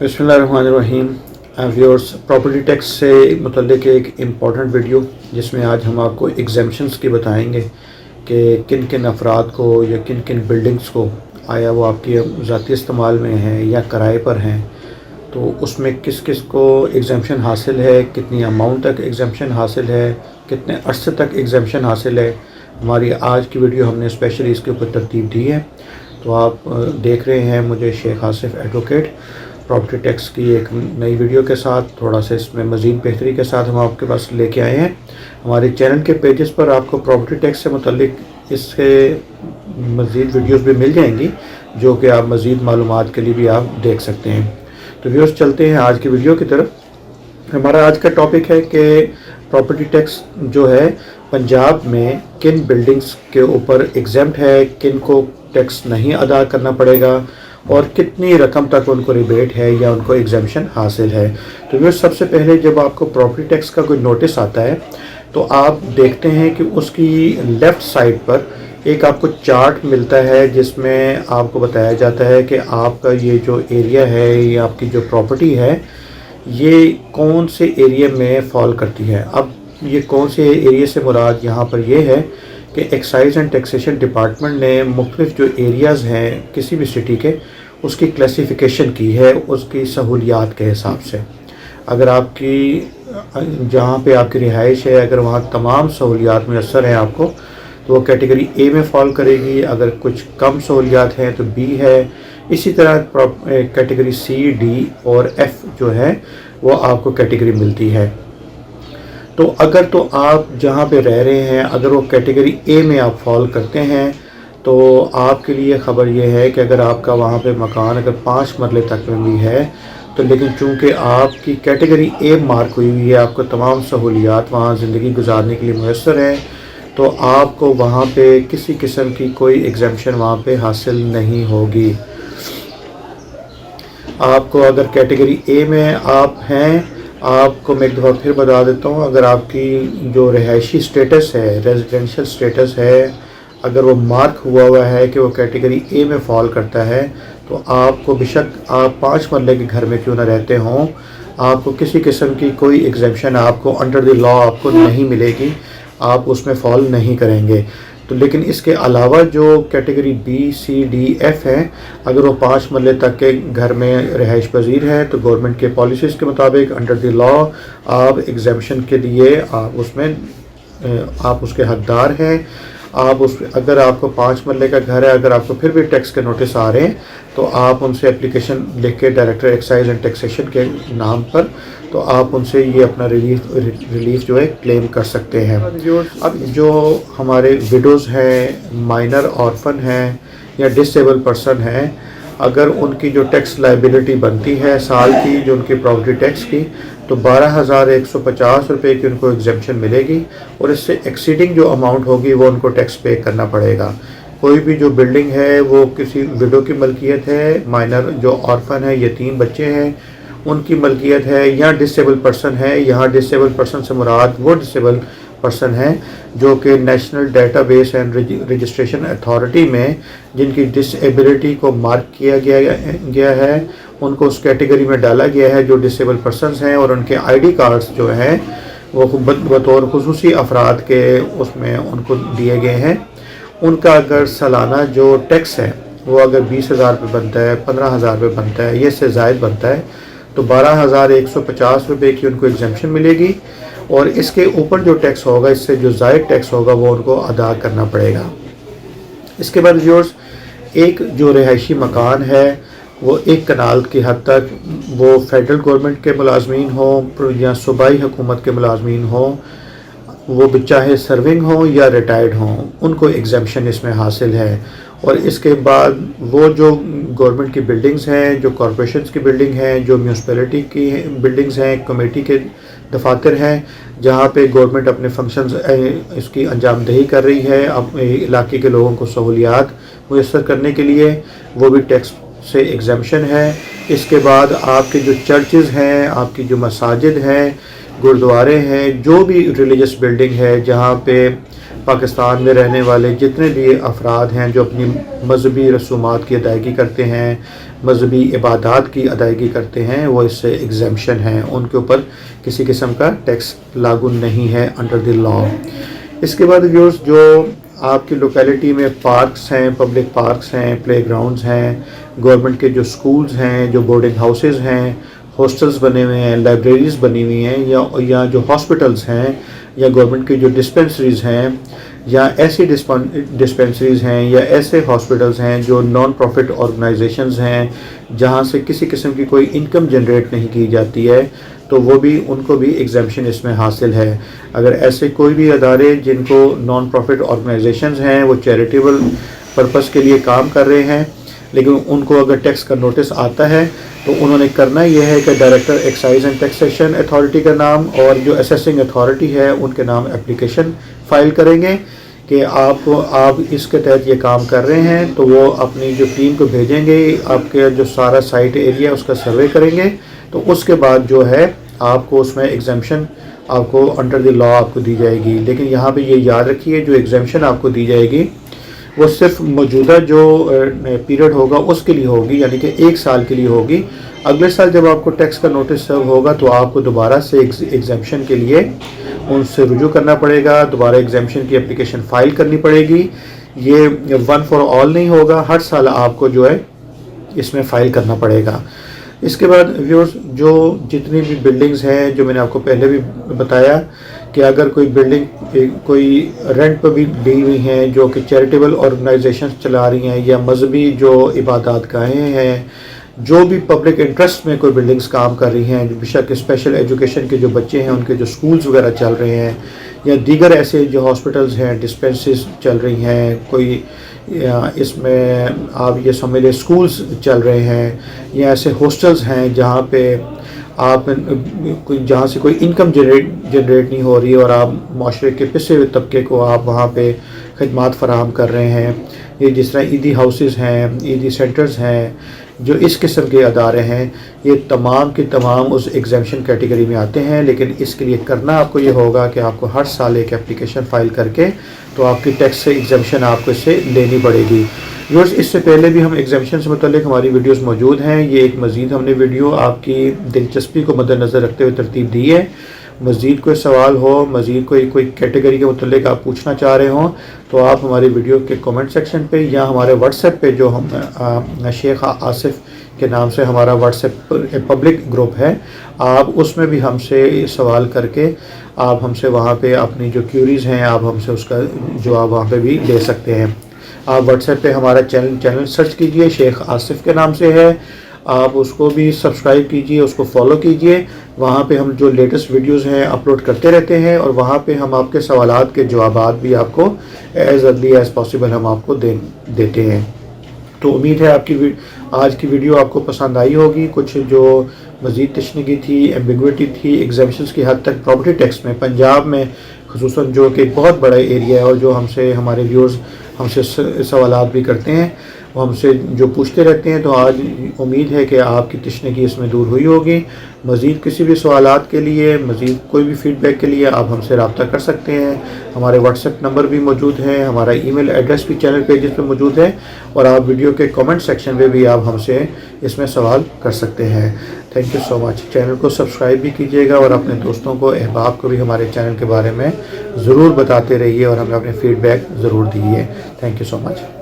बिस्मिल्लाहिर्रहमानिर्रहीम। Viewers, property tax से मुतल्लिक एक इम्पॉर्टेंट वीडियो जिसमें आज हम आपको एग्जेम्पशंस की बताएंगे कि किन किन अफराद को या किन किन बिल्डिंग्स को आया वो आपकी ज़ाती इस्तेमाल में हैं या किराए पर हैं, तो उसमें किस किस को एग्जेम्पशन हासिल है, कितनी अमाउंट तक एग्जेम्पशन हासिल है, कितने अरसे तक एग्जेम्पशन हासिल है। हमारी आज की वीडियो हमने स्पेशली इसके ऊपर तरतीब दी है। तो आप देख रहे हैं मुझे Sheikh Asif advocate property tax की एक नई वीडियो के साथ, थोड़ा सा इसमें मज़ीद बेहतरी के साथ हम आपके पास लेके आए हैं। हमारे चैनल के पेजेस पर आपको प्रॉपर्टी टैक्स से मुतल्लिक इससे मज़ीद वीडियोस भी मिल जाएंगी जो कि आप मज़ीद मालूमात के लिए भी आप देख सकते हैं। तो व्यूअर्स, चलते हैं आज की वीडियो की तरफ। हमारा आज का टॉपिक है कि प्रॉपर्टी टैक्स जो है पंजाब में किन बिल्डिंग्स के ऊपर एग्जेम्प्ट है, किन को टैक्स नहीं अदा करना पड़ेगा और कितनी रकम तक उनको रिबेट है या उनको एग्जेम्पशन हासिल है। तो व्यूअर्स, सबसे पहले जब आपको प्रॉपर्टी टैक्स का कोई नोटिस आता है तो आप देखते हैं कि उसकी लेफ़्ट साइड पर एक आपको चार्ट मिलता है जिसमें आपको बताया जाता है कि आपका ये जो एरिया है या आपकी जो प्रॉपर्टी है ये कौन से एरिया में फॉल करती है। अब ये कौन से एरिया से मुराद यहाँ पर ये है कि एक्साइज एंड टैक्सेशन डिपार्टमेंट ने मुख्तलिफ जो एरियाज़ हैं किसी भी सिटी के उसकी क्लासिफिकेशन की है उसकी सहूलियात के हिसाब से। अगर आपकी जहाँ पे आपकी रिहाइश है अगर वहाँ तमाम सहूलियात मैसर हैं आपको तो वो कैटेगरी ए में फॉल करेगी। अगर कुछ कम सहूलियात हैं तो बी है। इसी तरह कैटेगरी सी, डी और एफ़ जो है वो आपको कैटेगरी मिलती है। तो अगर तो आप जहाँ पे रह रहे हैं अगर वो कैटेगरी ए में आप फॉल करते हैं तो आपके लिए ख़बर ये है कि अगर आपका वहाँ पे मकान अगर 5 मरले तक में भी है तो लेकिन चूँकि आपकी कैटेगरी ए मार्क हुई हुई है, आपको तमाम सहूलियात वहाँ ज़िंदगी गुजारने के लिए मुयस्सर है, तो आपको वहाँ पे किसी किस्म की कोई एग्जेम्पशन वहाँ पे हासिल नहीं होगी। आपको अगर कैटेगरी ए में आप हैं, आपको मैं एक दफ़ा फिर बता देता हूँ, अगर आपकी जो रिहायशी स्टेटस है, रेजिडेंशियल स्टेटस है, अगर वो मार्क हुआ है कि वो कैटेगरी ए में फॉल करता है तो आपको बेशक आप 5 मरले के घर में क्यों ना रहते हों, आपको किसी किस्म की कोई एग्जेम्पशन आपको अंडर द लॉ आपको नहीं मिलेगी, आप उसमें फॉल नहीं करेंगे। तो लेकिन इसके अलावा जो कैटेगरी बी, सी, डी, एफ़ हैं, अगर वो 5 मरले तक के घर में रिहाइश पजीर है तो गवर्नमेंट के पॉलिसीज़ के मुताबिक अंडर द लॉ आप एग्जेम्पशन के लिए आप उसके हकदार हैं। आप उस अगर आपको 5 मरले का घर है, अगर आपको फिर भी टैक्स के नोटिस आ रहे हैं तो आप उनसे एप्लीकेशन लिख के डायरेक्टर एक्साइज एंड टैक्सेशन के नाम पर तो आप उनसे ये अपना रिलीफ जो है क्लेम कर सकते हैं। अब जो हमारे विडोज़ हैं, माइनर ऑर्फन हैं या डिसेबल पर्सन हैं, अगर उनकी जो टैक्स लाइबिलिटी बनती है साल की जो उनकी प्रॉपर्टी टैक्स की तो 12,150 रुपये की उनको एग्जेम्पशन मिलेगी और इससे एक्सीडिंग जो अमाउंट होगी वो उनको टैक्स पे करना पड़ेगा। कोई भी जो बिल्डिंग है वो किसी विडो की मलकियत है, माइनर जो ऑर्फन है, यतीम बच्चे हैं उनकी मलकियत है, या डिसेबल पर्सन है। यहाँ डिसेबल पर्सन से मुराद वो डिसेबल पर्सन हैं जो कि national database and registration authority में जिनकी डिसेबिलिटी को मार्क किया गया है उनको उस कैटेगरी में डाला गया है जो डिसेबल पर्सनस हैं और उनके आईडी कार्ड्स जो हैं वो बतौर खुसूसी अफराद के उसमें उनको दिए गए हैं। उनका अगर सालाना जो टैक्स है वो अगर 20,000 रुपये बनता है, 15,000 रुपये बनता है, ये इससे ज़ायद बनता है तो 12,150 रुपये की उनको एग्जेम्पशन मिलेगी और इसके ऊपर जो टैक्स होगा, इससे जो ज़ायद टैक्स होगा वो उनको अदा करना पड़ेगा। इसके बाद व्यूअर्स, एक जो रिहायशी मकान है वो एक कनाल की हद तक वो फेडरल गवर्नमेंट के मुलाजमीन हों या सूबाई हुकूमत के मुलाजमीन हों, वो भी चाहे सर्विंग हों या रिटायर्ड हों, उनको एग्जेम्पशन इसमें हासिल है। और इसके बाद वो जो गवर्नमेंट की बिल्डिंग्स हैं, जो कॉरपोरेशंस की बिल्डिंग हैं, जो म्यूनसिपैलिटी की बिल्डिंग्स हैं, कमेटी के दफातर हैं, जहाँ पे गवर्नमेंट अपने फंक्शंस इसकी अंजामदही कर रही है अपने इलाके के लोगों को सहूलियात मुयस्सर करने के लिए, वो भी टैक्स से एग्जेम्पशन है। इसके बाद आपके जो चर्चेज़ हैं, आपकी जो मसाजिद हैं, गुरुद्वारे हैं, जो भी रिलीजियस बिल्डिंग है जहाँ पे پاکستان میں رہنے والے جتنے بھی افراد ہیں جو اپنی مذہبی رسومات کی ادائیگی کرتے ہیں، مذہبی عبادات کی ادائیگی کرتے ہیں، وہ اس سے ایگزیمشن ہیں، ان کے اوپر کسی قسم کا ٹیکس لاگو نہیں ہے انڈر دی لاء۔ اس کے بعد ویورز، جو آپ کی لوکیلٹی میں پارکس ہیں، پبلک پارکس ہیں، پلے گراؤنڈز ہیں، گورنمنٹ کے جو سکولز ہیں، جو بورڈنگ ہاؤسز ہیں، ہاسٹلز بنے ہوئے ہیں، لائبریریز بنی ہوئی ہیں، یا جو ہاسپٹلز ہیں، یا گورنمنٹ کی جو ڈسپنسریز ہیں، یا ایسی ڈسپنسریز ہیں، یا ایسے ہاسپٹلز ہیں جو نان پروفٹ آرگنائزیشنز ہیں جہاں سے کسی قسم کی کوئی انکم جنریٹ نہیں کی جاتی ہے، تو وہ بھی ان کو بھی ایگزیمشن اس میں حاصل ہے۔ اگر ایسے کوئی بھی ادارے جن کو نان پروفٹ آرگنائزیشنز ہیں، وہ چیریٹیبل پرپس کے لیے کام کر رہے ہیں، لیکن ان کو اگر ٹیکس کا نوٹس آتا ہے تو انہوں نے کرنا یہ ہے کہ director excise and taxation authority کا نام اور جو اسیسنگ اتھارٹی ہے ان کے نام اپلیکیشن فائل کریں گے کہ آپ اس کے تحت یہ کام کر رہے ہیں، تو وہ اپنی جو ٹیم کو بھیجیں گے، آپ کے جو سارا سائٹ ایریا اس کا سروے کریں گے، تو اس کے بعد جو ہے آپ کو اس میں ایگزیمشن آپ کو انڈر دی لاء آپ کو دی جائے گی۔ لیکن یہاں پہ یہ یاد رکھیے، جو ایگزیمشن آپ کو دی جائے گی وہ صرف موجودہ جو پیریڈ ہوگا اس کے لیے ہوگی، یعنی کہ 1 سال کے لیے ہوگی۔ اگلے سال جب آپ کو ٹیکس کا نوٹس سرو ہوگا تو آپ کو دوبارہ سے ایگزیمشن کے لیے ان سے رجوع کرنا پڑے گا، دوبارہ ایگزیمشن کی اپلیکیشن فائل کرنی پڑے گی۔ یہ ون فار آل نہیں ہوگا، ہر سال آپ کو جو ہے اس میں فائل کرنا پڑے گا۔ اس کے بعد ویورز، جو جتنی بھی بلڈنگز ہیں، جو میں نے آپ کو pہلے بھی بتایا کہ اگر کوئی بلڈنگ کوئی رینٹ پہ بھی دی ہوئی ہیں جو کہ چیریٹیبل آرگنائزیشنز چلا رہی ہیں، یا مذہبی جو عبادات گاہیں ہیں، جو بھی پبلک انٹرسٹ میں کوئی بلڈنگز کام کر رہی ہیں، بے شک اسپیشل ایجوکیشن کے جو بچے ہیں ان کے جو سکولز وغیرہ چل رہے ہیں، یا دیگر ایسے جو ہاسپٹلز ہیں، ڈسپنسریز چل رہی ہیں، کوئی اس میں آپ یہ سمجھ لیں سکولز چل رہے ہیں، یا ایسے ہاسٹلز ہیں جہاں پہ جہاں سے کوئی انکم جنریٹ نہیں ہو رہی اور آپ معاشرے کے پسے ہوئے طبقے کو آپ وہاں پہ خدمات فراہم کر رہے ہیں، یہ جس طرح عیدی ہاؤسز ہیں، عیدی سینٹرز ہیں، جو اس قسم کے ادارے ہیں، یہ تمام کے تمام اس ایگزیمشن کیٹیگری میں آتے ہیں۔ لیکن اس کے لیے کرنا آپ کو یہ ہوگا کہ آپ کو ہر سال ایک اپلیکیشن فائل کر کے تو آپ کی ٹیکس سے ایگزیمشن آپ کو اس سے لینی پڑے گی۔ ویورز، اس سے پہلے بھی ہم ایگزیمشن سے متعلق ہماری ویڈیوز موجود ہیں، یہ ایک مزید ہم نے ویڈیو آپ کی دلچسپی کو مد نظر رکھتے ہوئے ترتیب دی ہے۔ مزید کوئی سوال ہو، مزید کوئی کیٹیگری کے متعلق آپ پوچھنا چاہ رہے ہوں تو آپ ہماری ویڈیو کے کمنٹ سیکشن پہ یا ہمارے واٹس ایپ پہ، جو ہم شیخ آصف کے نام سے ہمارا واٹس ایپ پبلک گروپ ہے، آپ اس میں بھی ہم سے سوال کر کے آپ ہم سے وہاں پہ اپنی جو کیوریز ہیں آپ ہم سے اس کا جواب وہاں پہ بھی لے سکتے ہیں۔ آپ واٹس ایپ پہ ہمارا چینل سرچ کیجئے، شیخ آصف کے نام سے ہے، آپ اس کو بھی سبسکرائب کیجئے، اس کو فالو کیجئے۔ وہاں پہ ہم جو لیٹسٹ ویڈیوز ہیں اپلوڈ کرتے رہتے ہیں، اور وہاں پہ ہم آپ کے سوالات کے جوابات بھی آپ کو ایز ارلی ایز پاسبل ہم آپ کو دیتے ہیں۔ تو امید ہے آپ کی آج کی ویڈیو آپ کو پسند آئی ہوگی۔ کچھ جو مزید تشنیگی تھی، ایمبیگوٹی تھی ایگزیمشنز کی حد تک پراپرٹی ٹیکس میں، پنجاب میں خصوصاً، جو کہ بہت بڑا ایریا ہے اور جو ہمارے ویورز ہم سے سوالات بھی کرتے ہیں، وہ ہم سے جو پوچھتے رہتے ہیں، تو آج امید ہے کہ آپ کی تشنیگی اس میں دور ہوئی ہوگی۔ مزید کسی بھی سوالات کے لیے، مزید کوئی بھی فیڈ بیک کے لیے آپ ہم سے رابطہ کر سکتے ہیں۔ ہمارے واٹس ایپ نمبر بھی موجود ہے، ہمارا ای میل ایڈریس بھی چینل پیجز پہ موجود ہے، اور آپ ویڈیو کے کمنٹ سیکشن میں بھی آپ ہم سے اس میں سوال کر سکتے ہیں۔ Thank you so much. Channel کو سبسکرائب بھی کیجیے گا، اور اپنے دوستوں کو، احباب کو بھی ہمارے چینل کے بارے میں ضرور بتاتے رہیے، اور ہمیں اپنے فیڈ بیک ضرور دیجیے۔ Thank you so much.